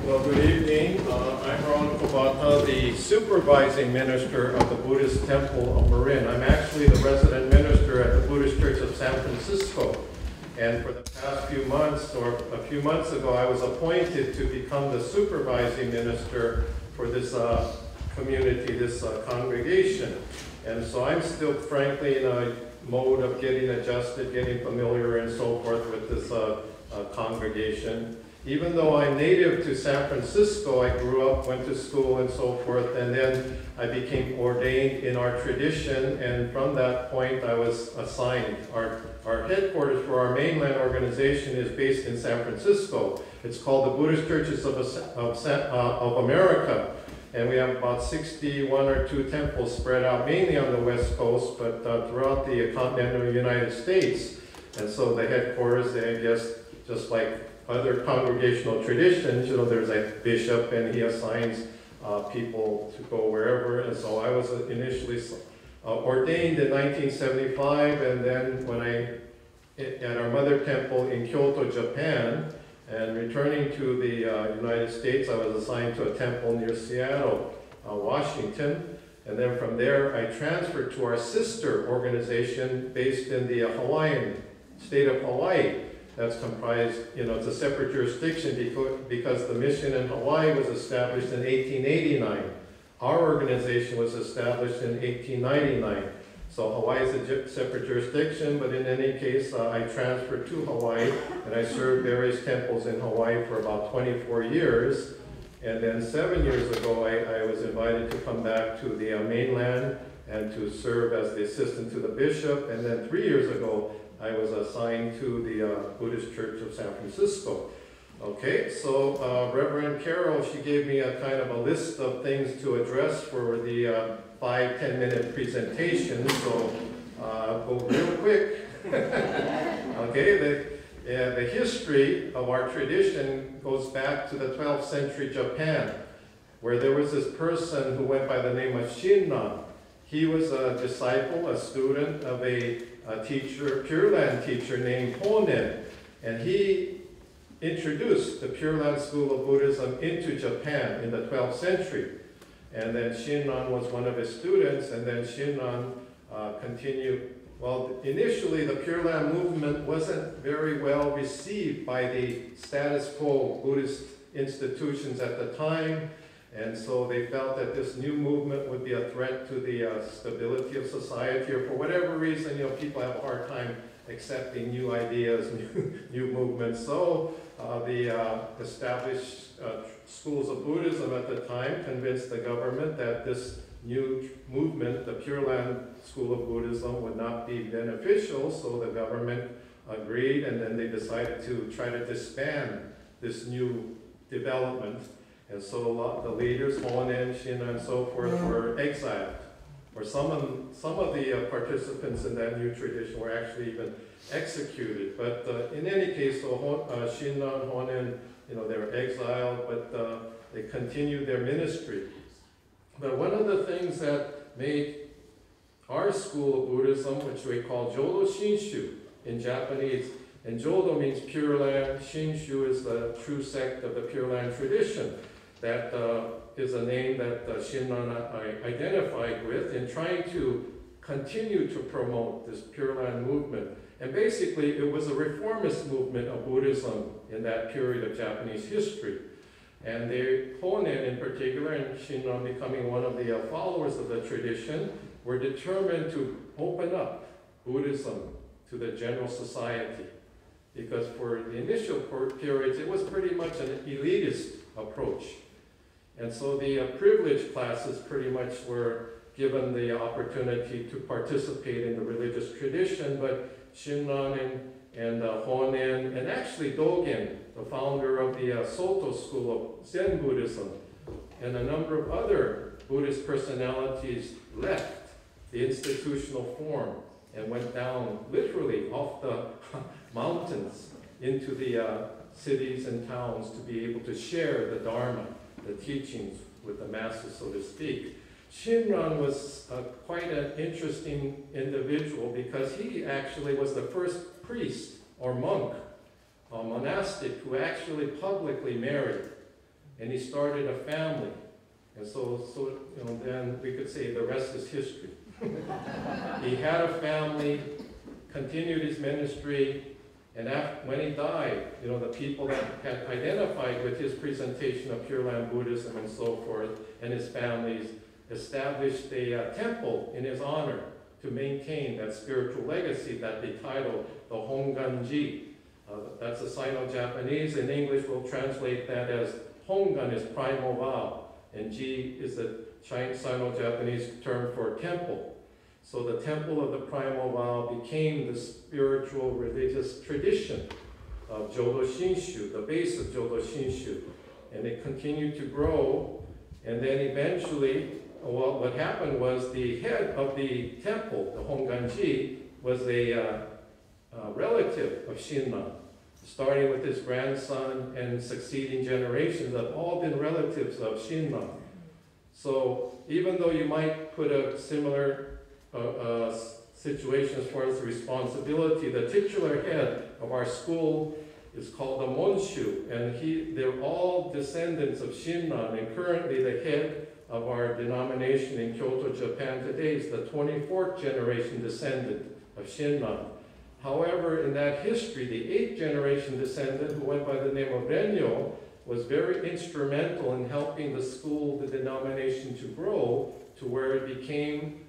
Well, good evening. I'm Reverend Kobata, the supervising minister of the Buddhist Temple of Marin. I'm actually the resident minister at the Buddhist Church of San Francisco. And for the past few months, or a few months ago, I was appointed to become the supervising minister for this community, this congregation. And so I'm still, frankly, in a mode of getting adjusted, getting familiar, and so forth with this congregation. Even though I'm native to San Francisco, I grew up, went to school, and so forth, and then I became ordained in our tradition, and from that point I was assigned. Our headquarters for our mainland organization is based in San Francisco. It's called the Buddhist Churches of America, and we have about 61 or 2 temples spread out mainly on the West Coast, but throughout the continental United States. And so the headquarters, I guess, just like other congregational traditions, you know, there's a bishop and he assigns people to go wherever. And so I was initially ordained in 1975, and then when at our mother temple in Kyoto, Japan, and returning to the United States, I was assigned to a temple near Seattle, Washington. And then from there, I transferred to our sister organization based in the Hawaiian state of Hawaii. That's comprised, you know, it's a separate jurisdiction because the mission in Hawaii was established in 1889. Our organization was established in 1899. So Hawaii is a separate jurisdiction, but in any case, I transferred to Hawaii, and I served various temples in Hawaii for about 24 years. And then 7 years ago, I was invited to come back to the mainland and to serve as the assistant to the bishop. And then 3 years ago, I was assigned to the Buddhist Church of San Francisco. Okay, so Reverend Carol, she gave me a kind of a list of things to address for the 5-10 minute presentation, so go real quick. Okay, the history of our tradition goes back to the 12th century Japan, where there was this person who went by the name of Shinran. He was a disciple, a student of a teacher, Pure Land teacher named Honen, and he introduced the Pure Land school of Buddhism into Japan in the 12th century. And then Shinran was one of his students, and then Shinran continued. Well, initially the Pure Land movement wasn't very well received by the status quo Buddhist institutions at the time. And so they felt that this new movement would be a threat to the stability of society, or for whatever reason, you know, people have a hard time accepting new ideas, new movements. So the established schools of Buddhism at the time convinced the government that this new movement, the Pure Land School of Buddhism, would not be beneficial. So the government agreed, and then they decided to try to disband this new development. And so the leaders, Honen, Shinran, and so forth, were exiled. Or some of the participants in that new tradition were actually even executed. But in any case, so Shinran, Honen, you know, they were exiled, but they continued their ministry. But one of the things that made our school of Buddhism, which we call Jodo Shinshu in Japanese, and Jodo means Pure Land, Shinshu is the true sect of the Pure Land tradition. That is a name that Shinran identified with in trying to continue to promote this Pure Land movement. And basically, it was a reformist movement of Buddhism in that period of Japanese history. And Honen in particular, and Shinran becoming one of the followers of the tradition, were determined to open up Buddhism to the general society. Because for the initial periods, it was pretty much an elitist approach. And so the privileged classes pretty much were given the opportunity to participate in the religious tradition, but Shinran and Honen, and actually Dogen, the founder of the Soto school of Zen Buddhism, and a number of other Buddhist personalities left the institutional form and went down literally off the mountains into the cities and towns to be able to share the Dharma, the teachings with the masses, so to speak. Shinran was quite an interesting individual because he actually was the first priest or monk, monastic, who actually publicly married. and he started a family. And so then we could say the rest is history. He had a family, continued his ministry, and when he died, the people that had identified with his presentation of Pure Land Buddhism and so forth, and his families, established a temple in his honor to maintain that spiritual legacy that they titled the Hongan-ji. That's a Sino-Japanese. In English, we'll translate that as Hongan is primal vow, and Ji is the Sino-Japanese term for temple. So the temple of the primal vow became the spiritual religious tradition of Jodo Shinshu, the base of Jodo Shinshu. And it continued to grow, and then eventually, what happened was the head of the temple, the Hongan-ji, was a relative of Shinran. Starting with his grandson and succeeding generations have all been relatives of Shinran. So even though you might put a similar situation as far as the responsibility, the titular head of our school is called a Monshu, and they're all descendants of Shinran, and currently the head of our denomination in Kyoto, Japan today is the 24th generation descendant of Shinran. However, in that history, the 8th generation descendant, who went by the name of Renyo, was very instrumental in helping the school, the denomination, to grow to where it became,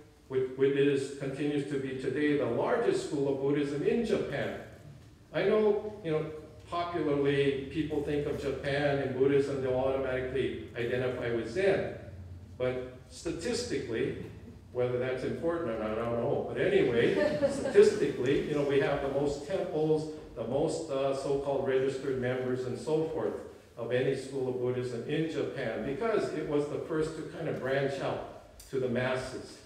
continues to be today, the largest school of Buddhism in Japan. I know, popularly people think of Japan and Buddhism, they'll automatically identify with Zen. But statistically, whether that's important or not, I don't know. But anyway, statistically, we have the most temples, the most so-called registered members and so forth of any school of Buddhism in Japan, because it was the first to kind of branch out to the masses.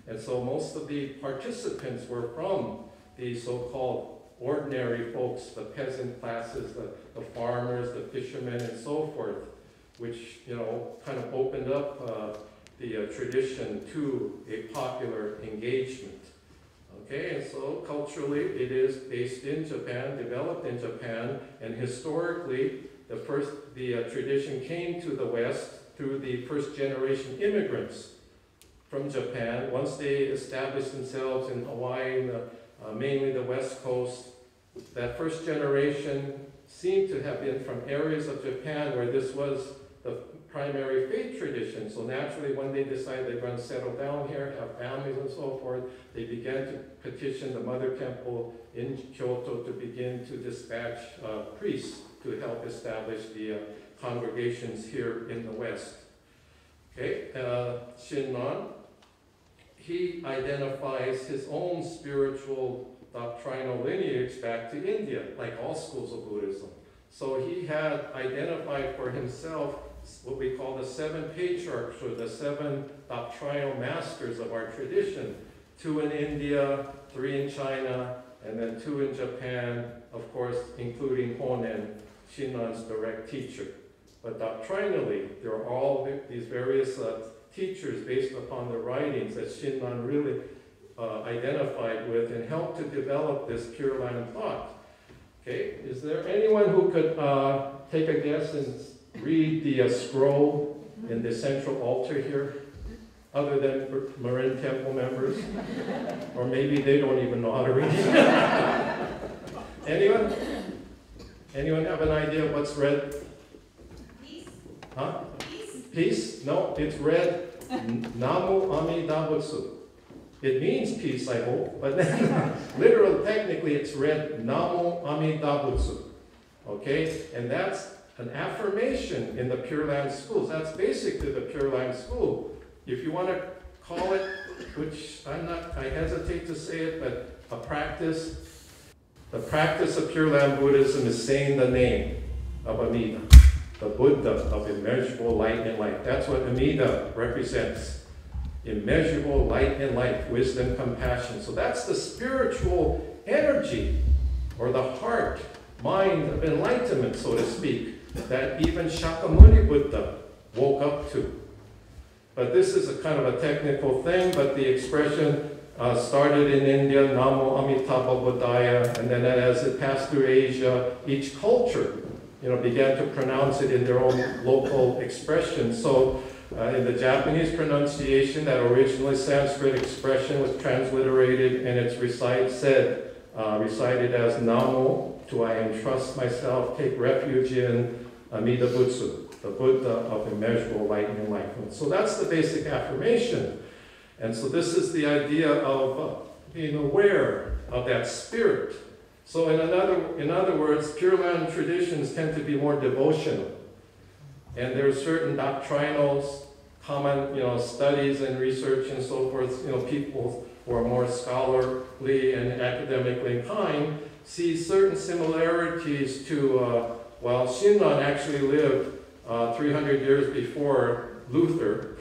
And so most of the participants were from the so-called ordinary folks, the peasant classes, the farmers, the fishermen, and so forth, which, kind of opened up the tradition to a popular engagement. Okay, and so culturally it is based in Japan, developed in Japan, and historically the tradition came to the West through the first generation immigrants from Japan. Once they established themselves in Hawaii, mainly the West Coast, that first generation seemed to have been from areas of Japan where this was the primary faith tradition. So naturally, when they decided they were going to settle down here, have families and so forth, they began to petition the Mother Temple in Kyoto to begin to dispatch priests to help establish the congregations here in the West. Okay, Shinran, he identifies his own spiritual doctrinal lineage back to India, like all schools of Buddhism. So he had identified for himself what we call the 7 patriarchs, or the 7 doctrinal masters of our tradition. 2 in India, 3 in China, and then 2 in Japan, of course, including Honen, Shinran's direct teacher. But doctrinally, there are all these various teachers based upon the writings that Shinran really identified with and helped to develop this Pure Land thought. Okay, is there anyone who could take a guess and read the scroll in the central altar here, other than Marin Temple members? Or maybe they don't even know how to read. Anyone? Anyone have an idea of what's read? Peace. Huh? Peace. Peace? No, it's read Namu Amida Butsu. It means peace, I hope, but literally, technically, it's read Namu Amida Butsu. Okay? And that's an affirmation in the Pure Land schools. That's basically the Pure Land school. If you want to call it, which I hesitate to say it, but a practice, the practice of Pure Land Buddhism is saying the name of Amida, the Buddha of immeasurable light and life. That's what Amida represents. Immeasurable light and life, wisdom, compassion. So that's the spiritual energy, or the heart, mind of enlightenment, so to speak, that even Shakyamuni Buddha woke up to. But this is a kind of a technical thing, but the expression started in India, Namo Amitabha Buddhaya, and then as it passed through Asia, each culture, began to pronounce it in their own local expression. So in the Japanese pronunciation, that originally Sanskrit expression was transliterated, and it's recited as Namo, to I entrust myself, take refuge in Amida Butsu, the Buddha of immeasurable light and enlightenment. So that's the basic affirmation. And so this is the idea of being aware of that spirit. So in other words, Pure Land traditions tend to be more devotional. And there are certain doctrinal, common, studies and research and so forth, people who are more scholarly and academically inclined see certain similarities to, Shinran actually lived 300 years before Luther.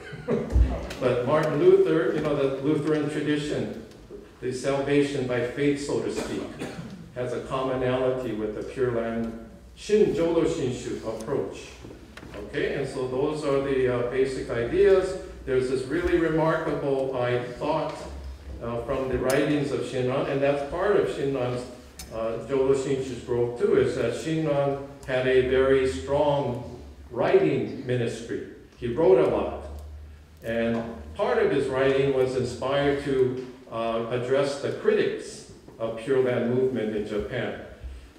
But Martin Luther, the Lutheran tradition, the salvation by faith, so to speak, has a commonality with the Pure Land Jodo Shinshu approach. Okay, and so those are the basic ideas. There's this really remarkable thought from the writings of Shinran, and that's part of Shinran's Jodo Shinshu's growth too, is that Shinran had a very strong writing ministry. He wrote a lot. And part of his writing was inspired to address the critics of Pure Land movement in Japan.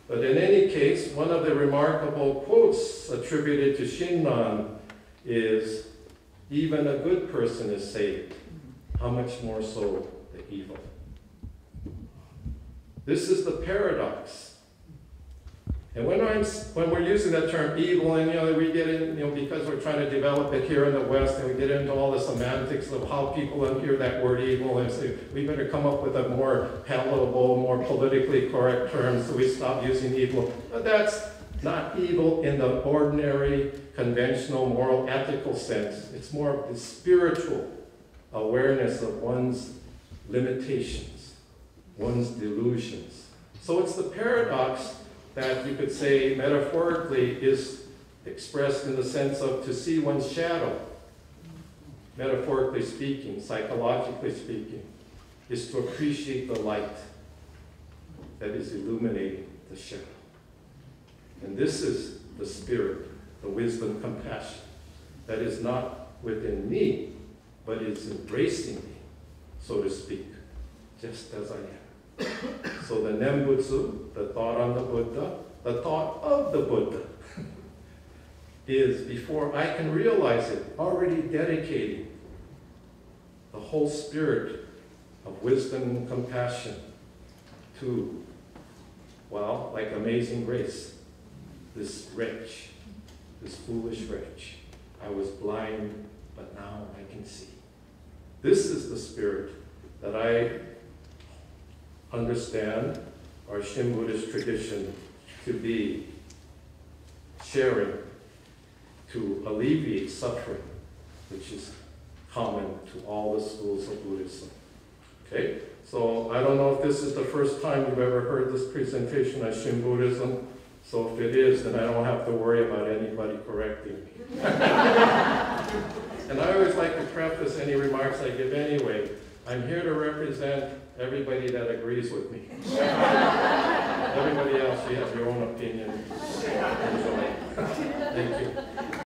But in any case, one of the remarkable quotes attributed to Shinran is, "Even a good person is saved. How much more so the evil?" This is the paradox. And when we're using that term evil, and we get in, because we're trying to develop it here in the West, and we get into all the semantics of how people hear that word evil and say, we better come up with a more palatable, more politically correct term, so we stop using evil. But that's not evil in the ordinary, conventional, moral, ethical sense. It's more of the spiritual awareness of one's limitations, one's delusions. So it's the paradox that you could say metaphorically is expressed in the sense of to see one's shadow, metaphorically speaking, psychologically speaking, is to appreciate the light that is illuminating the shadow. And this is the spirit, the wisdom, compassion, that is not within me, but is embracing me, so to speak, just as I am. So the Nembutsu, the thought on the Buddha, the thought of the Buddha, is, before I can realize it, already dedicating the whole spirit of wisdom and compassion to, like Amazing Grace, this wretch, this foolish wretch. I was blind, but now I can see. This is the spirit that I understand our Shin Buddhist tradition to be sharing to alleviate suffering, which is common to all the schools of Buddhism. Okay? So I don't know if this is the first time you've ever heard this presentation on Shin Buddhism. So if it is, then I don't have to worry about anybody correcting me. And I always like to preface any remarks I give anyway. I'm here to represent everybody that agrees with me. Everybody else, you have your own opinion. Enjoy. Thank you.